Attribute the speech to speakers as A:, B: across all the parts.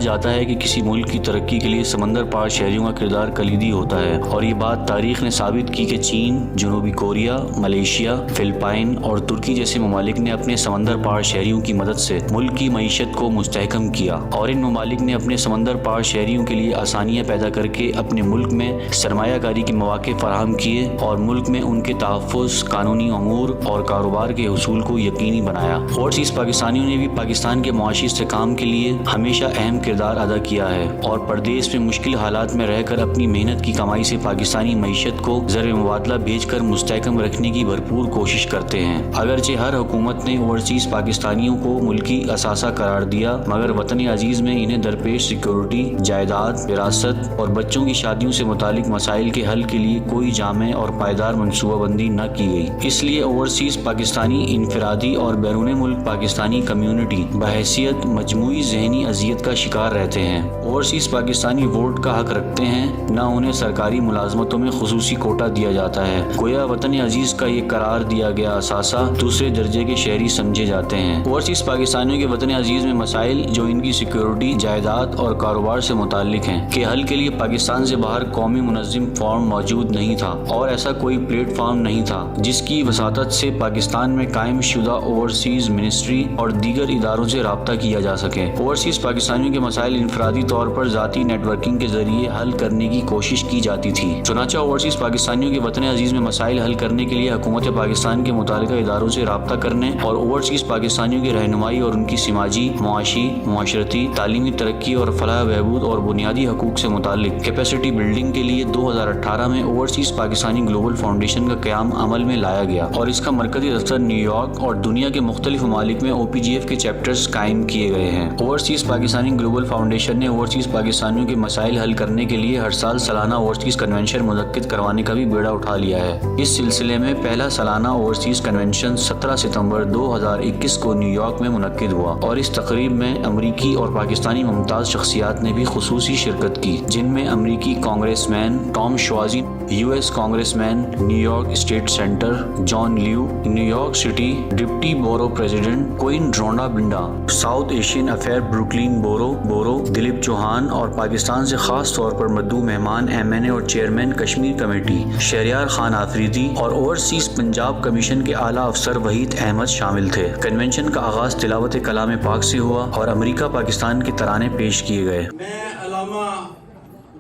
A: जाता है कि किसी मुल्क की तरक्की के लिए समंदर पार शहरियों का किरदार कलीदी होता है, और ये बात तारीख ने साबित की कि चीन, जनूबी कोरिया, मलेशिया, फिलिपाइन और तुर्की जैसे ममालिक ने अपने समंदर पार शहरियों की मदद से मुल्क की मईशत को मुस्तहकम किया, और इन ममालिक ने अपने समंदर पार शहरियों के लिए आसानियाँ पैदा करके अपने मुल्क में सरमायाकारी के मौके फराहम किए और मुल्क में उनके तहफ़्फ़ुज़, कानूनी अमूर और कारोबार के हुसूल को यकीनी बनाया। ओवरसीज़ पाकिस्तानियों ने भी पाकिस्तान के मुआशी इस्तेहकाम के लिए हमेशा अहम किरदार अदा किया है और परदेश में मुश्किल हालात में रहकर अपनी मेहनत की कमाई से पाकिस्तानी मईशत को ज़र मुबादला भेजकर मुस्तहकम रखने की भरपूर कोशिश करते हैं। अगरचे हर हुकूमत ने ओवरसीज़ पाकिस्तानियों को मुल्की असासा करार दिया, मगर वतन अजीज़ में इन्हें दरपेश सिक्योरिटी, जायदाद, विरासत और बच्चों की शादियों से मुतालिक मसाइल के हल के लिए कोई जामे और पायदार मनसूबाबंदी न की गई। इसलिए ओवरसीज़ पाकिस्तानी इनफरादी और बैरून मुल्क पाकिस्तानी कम्यूनिटी बहैसियत मजमूई ज़हनी अजियत का शिकार रहते हैं। ओवरसीज़ पाकिस्तानी वोट का हक रखते हैं, न उन्हें सरकारी मुलाजमतों में खुसूसी कोटा दिया जाता है। गोया वतन अजीज़ का ये करार दिया गया असासा दूसरे दर्जे के शहरी समझे जाते हैं। ओवरसीज़ पाकिस्तानियों के वतन अजीज़ में मसाइल जो इनकी सिक्योरिटी, जायदाद और कारोबार से मुताल्लिक हैं के हल के लिए पाकिस्तान से बाहर कौमी मुनज़्ज़िम फॉर्म मौजूद नहीं था और ऐसा कोई प्लेटफॉर्म नहीं था जिसकी वसातत से पाकिस्तान में कायम शुदा ओवरसीज़ मिनिस्ट्री और दीगर इदारों से रब्ता किया जा सके। ओवरसीज़ पाकिस्तानियों के मसाइल इनफरादी तौर पर ज़ाती नेटवर्किंग के जरिए हल करने की कोशिश की जाती थी। चुनांचे ओवरसीज़ पाकिस्तानियों के वतन अजीज़ में मसाइल हल करने के लिए हुकूमत पाकिस्तान के मुतालिका इदारों से रब्ता करने और ओवरसीज़ पाकिस्तानियों की रहनुमाई और उनकी समाजी, मुआशी, मुआशरती, तालीमी तरक्की और फलाह बहबूद और बुनियादी हकूक से मुतालिक कैपेसिटी बिल्डिंग के लिए 2018 में ओवरसीज़ पाकिस्तानी ग्लोबल फाउंडेशन का क़याम अमल में लाया गया और इसका मरकज़ी दफ्तर न्यूयॉर्क और दुनिया के मुख्तलिफ ममालिक में OPGF के चैप्टर्स कायम किए गए हैं। ओवरसीज़ पाकिस्तानी ग्लोबल फाउंडेशन ने ओवरसीज़ पाकिस्तानियों के मसाइल हल करने के लिए हर साल सालाना ओवरसीज़ कन्वेंशन मुनक्किद करवाने का भी बेड़ा उठा लिया है। इस सिलसिले में पहला सालाना ओवरसीज़ कन्वेंशन 17 सितंबर 2021 को न्यूयॉर्क में मुनक्किद हुआ और इस तकरीब में अमरीकी और पाकिस्तानी मुमताज़ शख्सियात ने भी खुसूसी शिरकत की, जिनमें अमरीकी congressman Tom Suozzi, US congressman New York state senator John Liu, New York city deputy borough president कोइन Rhonda Binda, South Asian affair Brooklyn borough Dilip Chauhan और पाकिस्तान से खास तौर पर मद्दू मेहमान MNA और चेयरमैन कश्मीर कमेटी शहरियार खान आफरीदी और ओवरसीज़ पंजाब कमीशन के आला अफसर वहीद अहमद शामिल थे। कन्वेंशन का आगाज तिलावत कलाम पाक से हुआ और अमेरिका पाकिस्तान के तराने पेश किए गए।
B: मैं अलामा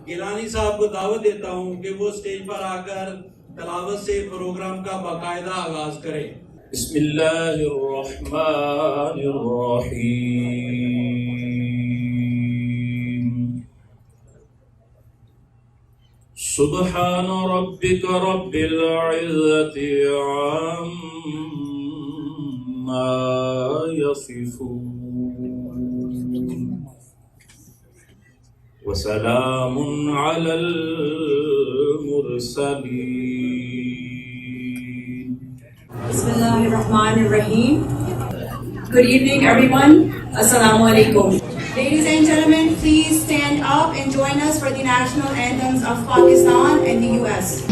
B: गिलानी साहब को दावत देता हूँ कि वो स्टेज पर आकर तलावत से प्रोग्राम का बाकायदा आगाज करें। बिस्मिल्लाहिर्रहमानिर्रहीम। सुब्हान रब्बिक रब्बिल इज़्ज़ति अम्मा यसिफून वसलामुन अलल Mursaleen.
C: Bismillahirrahmanirrahim. Good evening, everyone. Assalamu alaikum. Ladies and gentlemen, please stand up and join us for the national anthems of Pakistan and the US.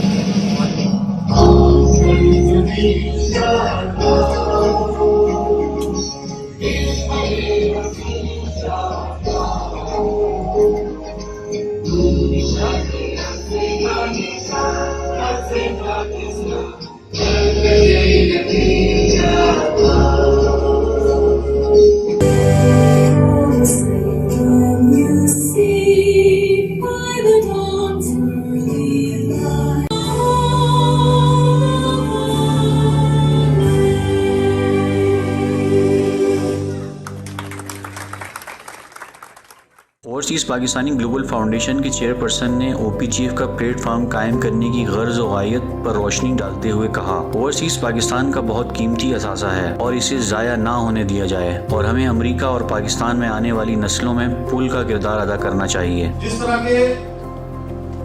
A: Overseas Pakistani global foundation के चेयरपर्सन ने OPGF का प्लेटफॉर्म कायम करने की गर्ज और गायत पर रोशनी डालते हुए कहा, ओवरसीज़ पाकिस्तान का बहुत कीमती असासा है और इसे ज़ाया ना होने दिया जाए और हमें अमेरिका और पाकिस्तान में आने वाली नस्लों में पुल का किरदार अदा करना चाहिए।
D: जिस तरह के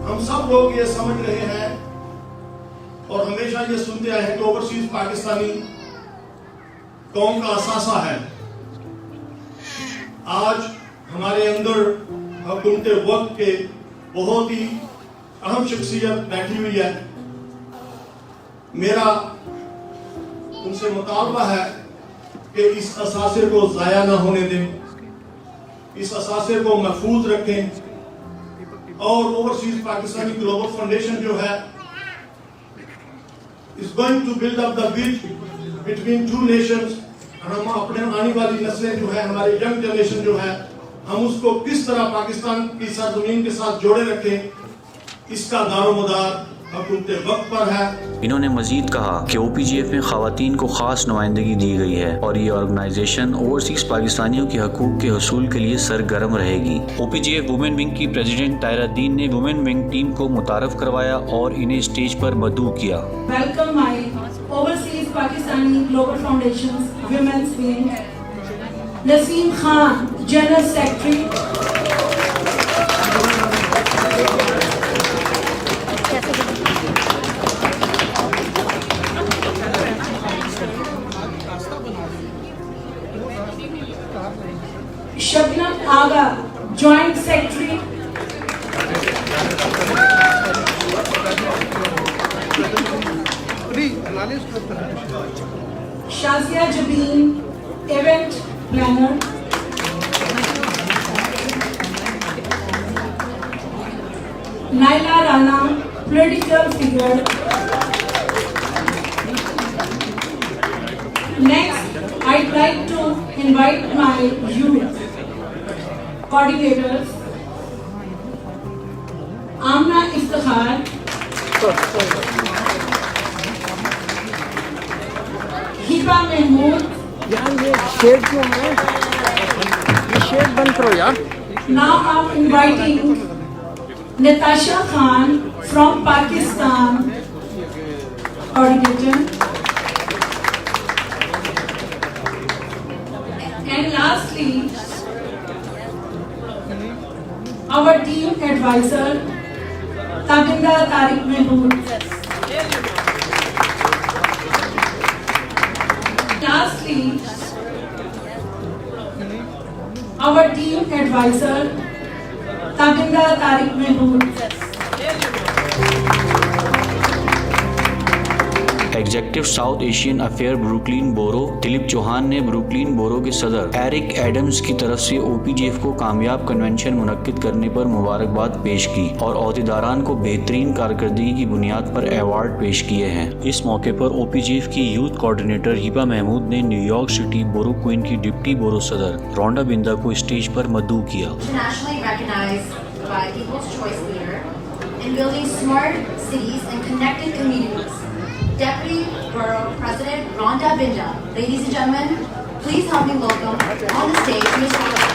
D: हम सब लोग ये समझ रहे हैं और हमेशा ये सुनते आए हैं कि ओवरसीज़ पाकिस्तानी कौम का असासा है। आज हमारे अंदर हुकूमत वक्त के बहुत ही अहम शख्सियत बैठी हुई है। मेरा उनसे मुतालबा है कि इस असासे को ज़ाया ना होने दें इस असासे को महफूज रखें और ओवरसीज पाकिस्तानी ग्लोबल फाउंडेशन जो है is going to build up the bridge between two nations. हम अपने आने वाली नस्लें जो है, हमारे यंग जनरेशन जो है, हम उसको किस तरह पाकिस्तान की सरजमीन के साथ जोड़े रखें, इसका दारोमदार हुकूमत वक्त पर है।
A: इन्होंने मजीद कहा कि OPGF में खवातीन को खास नुमाइंदगी दी गई है और ये ऑर्गेनाइजेशन ओवरसीज पाकिस्तानियों के हकूक के हसूल के लिए सरगर्म रहेगी। OPGF वुमेन विंग की प्रेसिडेंट तायरा दीन ने वुमेन विंग टीम को मुतारफ करवाया और इन्हें स्टेज पर मदऊ किया।
E: Welcome my Overseas Pakistani Global Foundation's Women's Wing, Naseem Khan, General Secretary, Shabnam Aga, Joint Secretary, Shazia Jabin, Event Planner, Naila Rana, Political Figure. Next, I'd like to invite my youth coordinators, Amna Iftikhar, Hiba Mahmood.
F: यार ये shade क्यों है? ये shade बंद करो यार।
E: Now I'm inviting Natasha Khan from Pakistan, coordinator. And lastly, our team advisor, Tabinder Tariq Mahmood. Lastly, our team advisor, Tabinder Tariq Mahmood.
A: Executive South Asian affair Brooklyn borough Dilip Chauhan ने Brooklyn बोरो के सदर Eric Adams की तरफ से OPGF को कामयाब convention मुनक्किद करने पर मुबारकबाद पेश की और अहदेदारान को बेहतरीन कारकर्दगी की बुनियाद पर अवार्ड पेश किए हैं। इस मौके पर OPGF की यूथ कोऑर्डिनेटर हिबा महमूद ने न्यूयॉर्क सिटी बोरो क्वीन की डिप्टी बोरो सदर रोंडा बिंदा को स्टेज पर मदऊ किया।
G: Internationally recognized by People's Choice Leader in building smart cities and connected communities. Deputy Borough President Rhonda Binda. Ladies and gentlemen, please help me welcome on the stage Ms. Rhonda.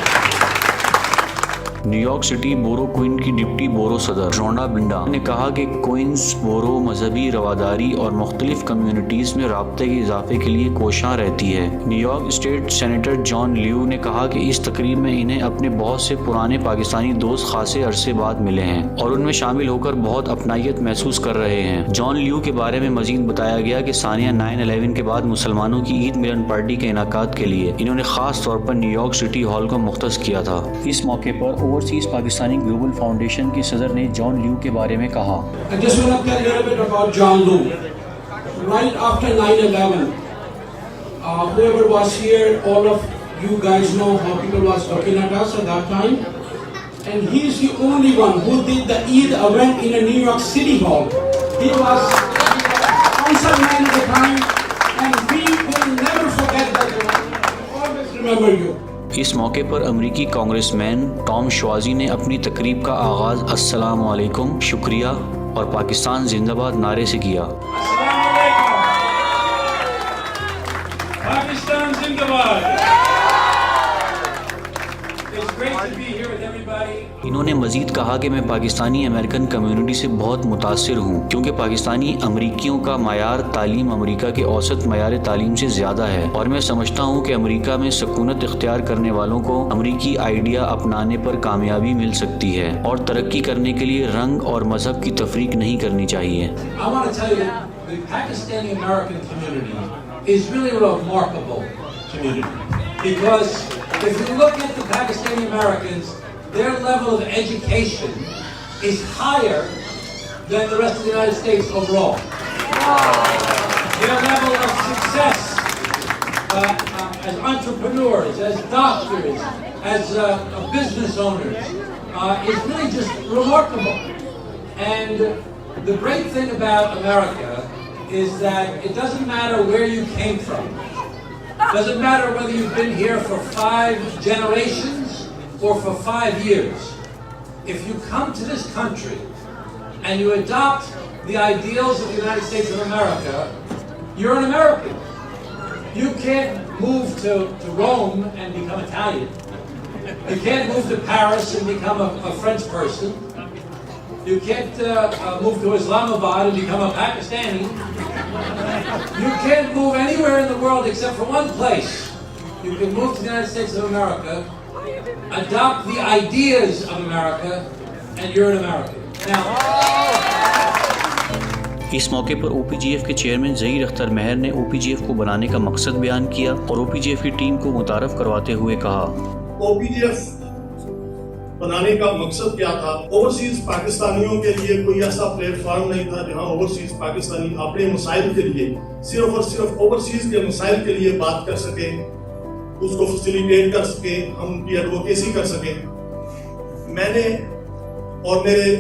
A: New York City borough Queens की deputy borough सदर Rhonda Minda ने कहा कि queen's बोरो मजहबी रवादारी और मुख्तलिफ communities में राब्ते के इजाफे के लिए कोशां रहती है। न्यूयॉर्क स्टेट सेनेटर जॉन ल्यू ने कहा कि इस तकरीब में इन्हें अपने बहुत से पुराने पाकिस्तानी दोस्त खासे अरसे बाद मिले हैं और उनमें शामिल होकर बहुत अपनायत महसूस कर रहे हैं। जॉन ल्यू के बारे में मजीद बताया गया कि सानिया 9/11 के बाद मुसलमानों की ईद मिलन पार्टी के इनाकात के लिए इन्होंने खास तौर पर न्यूयॉर्क सिटी हॉल को मुख्तस किया था। इस मौके पर ओवरसीज पाकिस्तानी ग्लोबल फाउंडेशन के सदर ने जॉन ल्यू के बारे में कहा।
B: I just want to tell you a little bit about John Liu. Right after 9/11, whoever was here, all of you guys know how people was looking at us at that time. And he is the only one who did the Eid event in a New York City Hall. He was councilman at the time, and we will never forget that one. We always remember you.
A: इस मौके पर अमरीकी congressman Tom श्वाजी ने अपनी तकरीब का आगाज अस्सलाम वालेकुम, शुक्रिया और पाकिस्तान जिंदाबाद नारे से किया।
B: पाकिस्तान जिंदाबाद। It's great to be here with everybody.
A: इन्होंने मजीद कहा कि मैं पाकिस्तानी अमेरिकन कम्युनिटी से बहुत मुतासिर हूँ क्योंकि पाकिस्तानी अमरीकियों का मयार तालीम अमरीका के औसत मयार तालीम से ज़्यादा है और मैं समझता हूँ कि अमरीका में सकूनत इख्तियार करने वालों को अमरीकी आइडिया अपनाने पर कामयाबी मिल सकती है और तरक्की करने के लिए रंग और मजहब की तफरीक नहीं करनी चाहिए।
B: I want to tell you, the Pakistani American community is really a remarkable community because if you look at the Pakistani Americans, their level of education is higher than the rest of the United States overall. Their level of success as entrepreneurs, as doctors, as business owners, is really just remarkable. And the great thing about America is that it doesn't matter where you came from. It doesn't matter whether you've been here for 5 generations or for 5 years. If you come to this country and you adopt the ideals of the United States of America, you're an American. You can't move to Rome and become Italian. You can't move to Paris and become a French person. You can't move to Islamabad and become a Pakistani. You can't move anywhere in the world except for one place. You can move to the United States of America, adopt the ideas of America, and you're an American. Now,
A: इस मौके पर OPGF के chairman Zaheer Akhtar मेहर ने OPGF को बनाने का मकसद बयान किया और OPGF की टीम को मुतारफ़ करवाते हुए कहा,
D: OPGF बनाने का मकसद क्या था? ओवरसीज पाकिस्तानियों के लिए कोई ऐसा प्लेटफॉर्म नहीं था जहां ओवरसीज पाकिस्तानी अपने मसाइल के लिए सिर्फ और सिर्फ ओवरसीज के मसाइल के लिए बात कर सके, उसको फैसिलिटेट कर सके, हम उनकी एडवोकेसी कर सके। मैंने और मेरे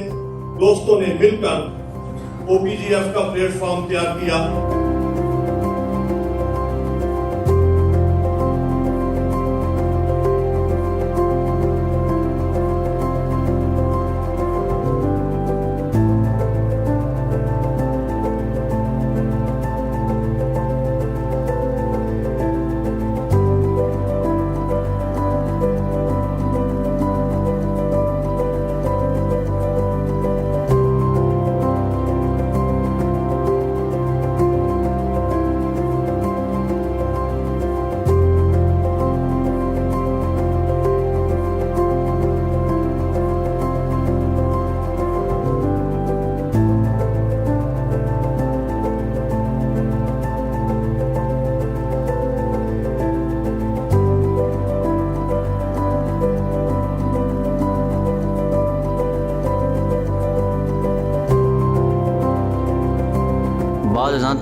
D: दोस्तों ने मिलकर OPGF का प्लेटफॉर्म तैयार किया।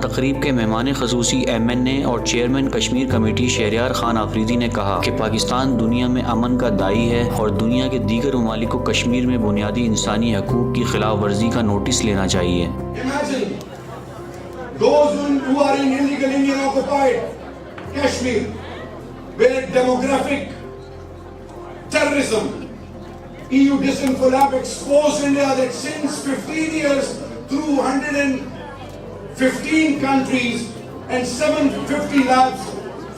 A: तकरीब के मेहमान खसूसी MNA और चेयरमैन कश्मीर कमेटी शहरयार खान आफरीदी ने कहा कि पाकिस्तान दुनिया में अमन का दाई है और दुनिया के दीगर ममालिक को कश्मीर में बुनियादी इंसानी हकूक़ की खिलाफ वर्जी का नोटिस लेना चाहिए।
H: Imagine those who are in illegal Indian occupied Kashmir, where demographic terrorism, EU disinfo exposed India that since 15 years through 115 countries and 750 labs,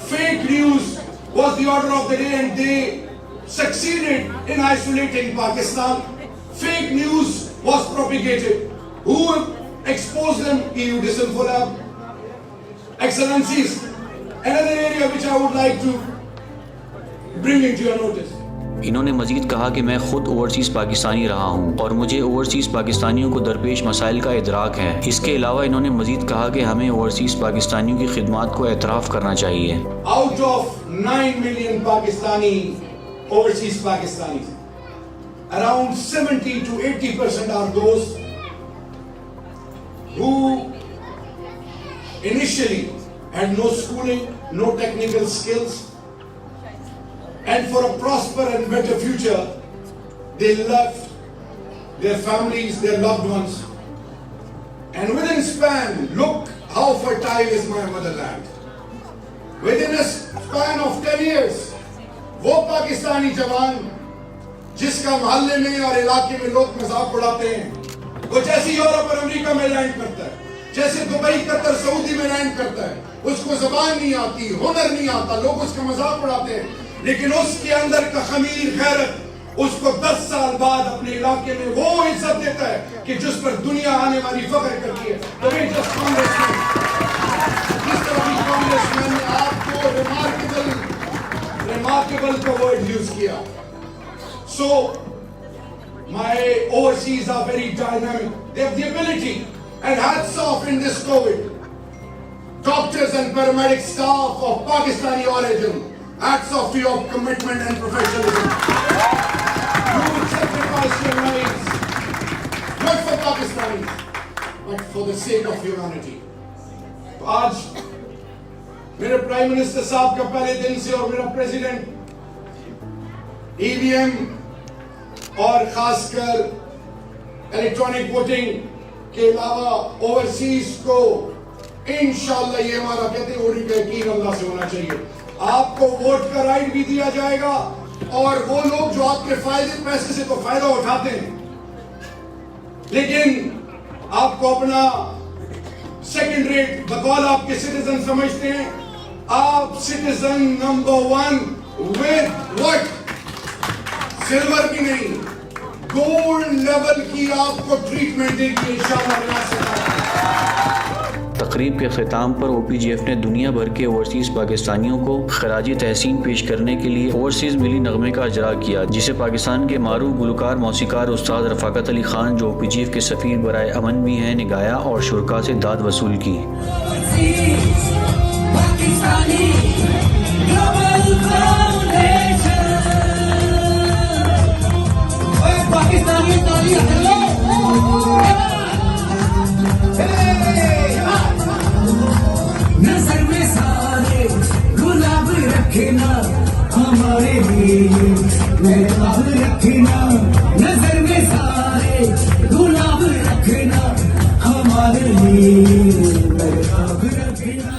H: fake news was the order of the day, and they succeeded in isolating Pakistan. Fake news was propagated. Who exposed them? EU disinfo lab. Excellencies, another area which I would like to bring into your notice.
A: इन्होंने मजीद कहा कि मैं खुद overseas Pakistani रहा हूँ और मुझे overseas पाकिस्तानियों को दरपेश मसाइल का इदराक है। इसके अलावा इन्होंने मजीद कहा कि हमें ओवरसीज़ पाकिस्तानियों की खिदमत को एतराफ़ करना चाहिए।
H: Out of 9 million Pakistani overseas Pakistanis, around 70 to 80% are those who initially had no schooling, no technical skills, and for a prosper and better future, they left their families, their loved ones. And within span, look how fertile is my motherland. Within a span of 10 years, वो पाकिस्तानी जवान जिसका मोहल्ले में और इलाके में लोग मजाक उड़ाते हैं, वो जैसे यूरोप और अमेरिका में लैंड करता है, जैसे दुबई, कतर, सऊदी में लैंड करता है, उसको ज़बान नहीं आती, हुनर नहीं आता, लोग उसका मजाक उड़ाते हैं, लेकिन उसके अंदर का खमीर गैरत उसको 10 साल बाद अपने इलाके में वो इज्जत देता है कि जिस पर दुनिया आने वाली फख्र करती है। तो जस्ट कांग्रेसमैन, जिस तरह की कांग्रेसमैन ने आपको रिमार्केबल का वर्ड यूज किया। So my overseas are very dynamic. They have the ability, and hats off in this COVID. Doctors and paramedic staff of Pakistani origin, hats off to your commitment and professionalism. You will sacrifice your lives, not for Pakistanis, but for the sake of humanity. आज मेरे prime minister साहब का पहले दिन से और मेरा president EVM और खासकर इलेक्ट्रॉनिक वोटिंग के अलावा ओवरसीज को इंशाल्लाह ये हमारा कहते होने का यकीन अल्लाह से होना चाहिए। आपको वोट का राइट भी दिया जाएगा और वो लोग जो आपके फायदे पैसे से तो फायदा उठाते हैं लेकिन आपको अपना सेकंड रेट बकौल आपके सिटीजन समझते हैं। आप citizen number 1 with what silver की नहीं गोल्ड लेवल की आपको ट्रीटमेंट देगी इंशाअल्लाह।
A: तकरीब के ख़िताम पर OPGF ने दुनिया भर के ओवरसीज़ पाकिस्तानियों को खराजी तहसीन पेश करने के लिए ओवरसीज़ मिली नगमे का इजरा किया, जिसे पाकिस्तान के मारूफ गुलकार मौसीकार उस्ताद रफ़ाकत अली खान जो OPGF के सफ़ीर बराए अमन भी हैं ने गाया और शुरका से दाद वसूल की।
I: नजर में सारे गुलाब रखना हमारे लिए, गुलाब रखना नजर में सारे गुलाब रखना हमारे लिए, गुलाब रखना।